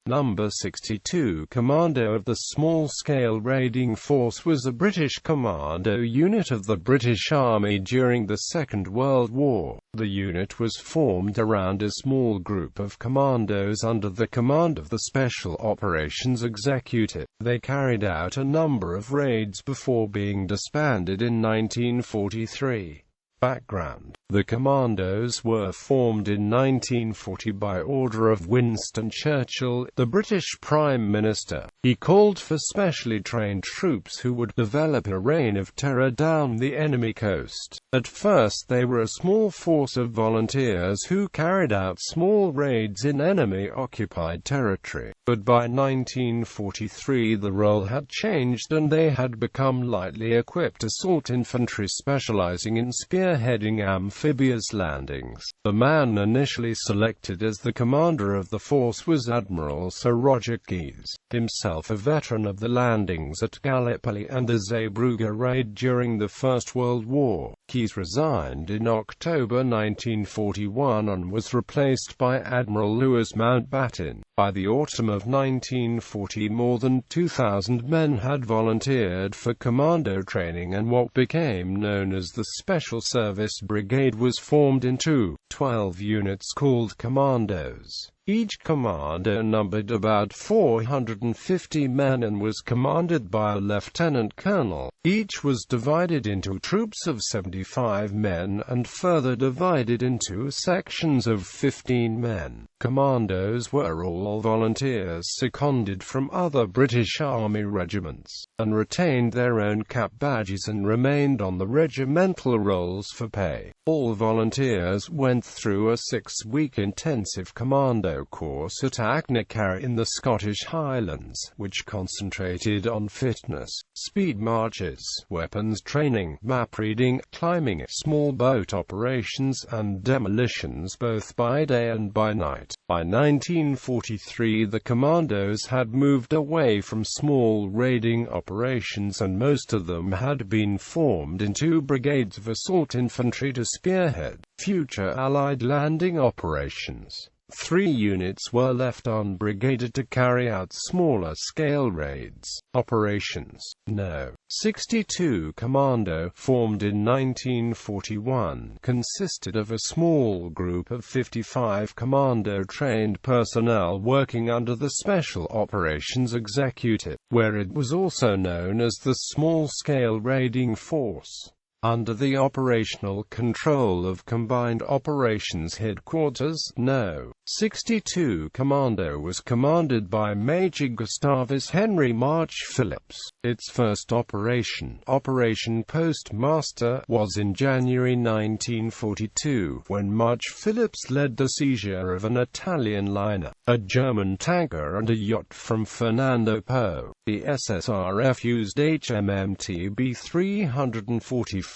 No.62 Commando of the small-scale raiding force was a British Commando unit of the British Army during the Second World War. The unit was formed around a small group of commandos under the command of the Special Operations Executive. They carried out a number of raids before being disbanded in 1943. Background: the Commandos were formed in 1940 by order of Winston Churchill, the British Prime Minister. He called for specially trained troops who would develop a reign of terror down the enemy coast. At first they were a small force of volunteers who carried out small raids in enemy-occupied territory. But by 1943 the role had changed and they had become lightly equipped assault infantry specializing in spearheading amphibious landings. The man initially selected as the commander of the force was Admiral Sir Roger Keyes, himself a veteran of the landings at Gallipoli and the Zeebrugge raid during the First World War. Keyes resigned in October 1941 and was replaced by Admiral Louis Mountbatten. By the autumn of 1940 more than 2,000 men had volunteered for commando training and what became known as the Special Service Brigade was formed into 12 units called commandos. Each commando numbered about 450 men and was commanded by a lieutenant colonel. Each was divided into troops of 75 men and further divided into sections of 15 men. Commandos were all volunteers seconded from other British Army regiments, and retained their own cap badges and remained on the regimental rolls for pay. All volunteers went through a 6-week intensive commando course at Achnacarry in the Scottish Highlands, which concentrated on fitness, speed marches, weapons training, map reading, climbing, small boat operations, and demolitions both by day and by night. By 1943 the commandos had moved away from small raiding operations and most of them had been formed into brigades of assault infantry to spearhead future Allied landing operations. 3 units were left unbrigaded to carry out smaller-scale raids. Operations No.62 Commando, formed in 1941, consisted of a small group of 55 commando-trained personnel working under the Special Operations Executive, where it was also known as the Small-Scale Raiding Force. Under the operational control of Combined Operations Headquarters, No.62 Commando was commanded by Major Gustavus Henry March Phillips. Its first operation, Operation Postmaster, was in January 1942, when March Phillips led the seizure of an Italian liner, a German tanker and a yacht from Fernando Po. The SSRF used HMMT B-344,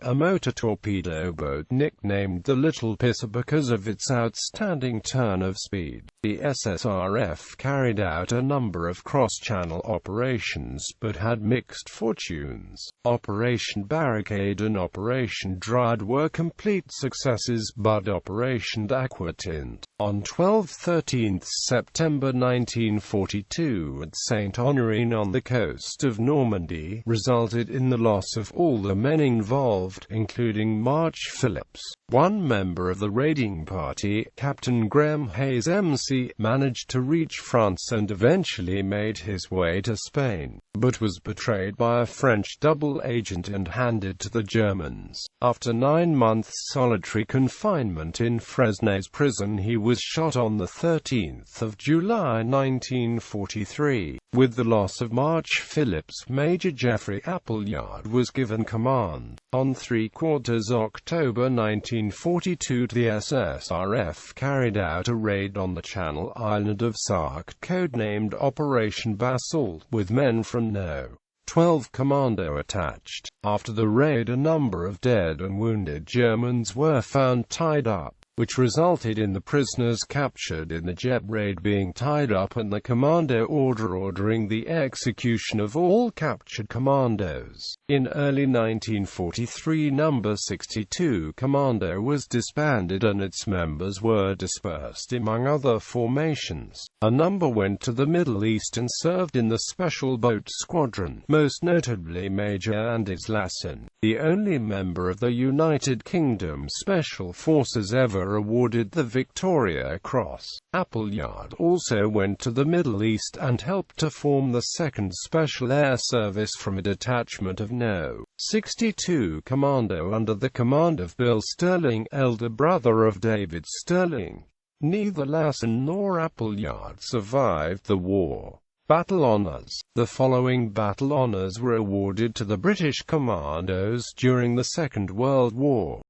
a motor torpedo boat nicknamed the Little Pisser because of its outstanding turn of speed. The SSRF carried out a number of cross-channel operations but had mixed fortunes. Operation Barricade and Operation Dryad were complete successes, but Operation Aquatint, on 12-13 September 1942 at St. Honorine on the coast of Normandy, resulted in the loss of all the men involved, including March Phillips. One member of the raiding party, Captain Graham Hayes MC, managed to reach France and eventually made his way to Spain, but was betrayed by a French double agent and handed to the Germans. After 9 months solitary confinement in Fresnes prison, he was shot on the 13th of July 1943. With the loss of March Phillips, Major Geoffrey Appleyard was given command. On 3/4 October 1942 the SSRF carried out a raid on the Channel Island of Sark, codenamed Operation Basalt, with men from No.12 Commando attached. After the raid a number of dead and wounded Germans were found tied up. which resulted in the prisoners captured in the jet raid being tied up and the commando ordering the execution of all captured commandos. In early 1943, No.62 Commando was disbanded and its members were dispersed among other formations. A number went to the Middle East and served in the Special Boat Squadron, most notably Major Anders Lassen, the only member of the United Kingdom Special Forces ever awarded the Victoria Cross. Appleyard also went to the Middle East and helped to form the 2nd Special Air Service from a detachment of No.62 Commando under the command of Bill Sterling, elder brother of David Sterling. Neither Lassen nor Appleyard survived the war. Battle Honours. The following battle honours were awarded to the British Commandos during the Second World War.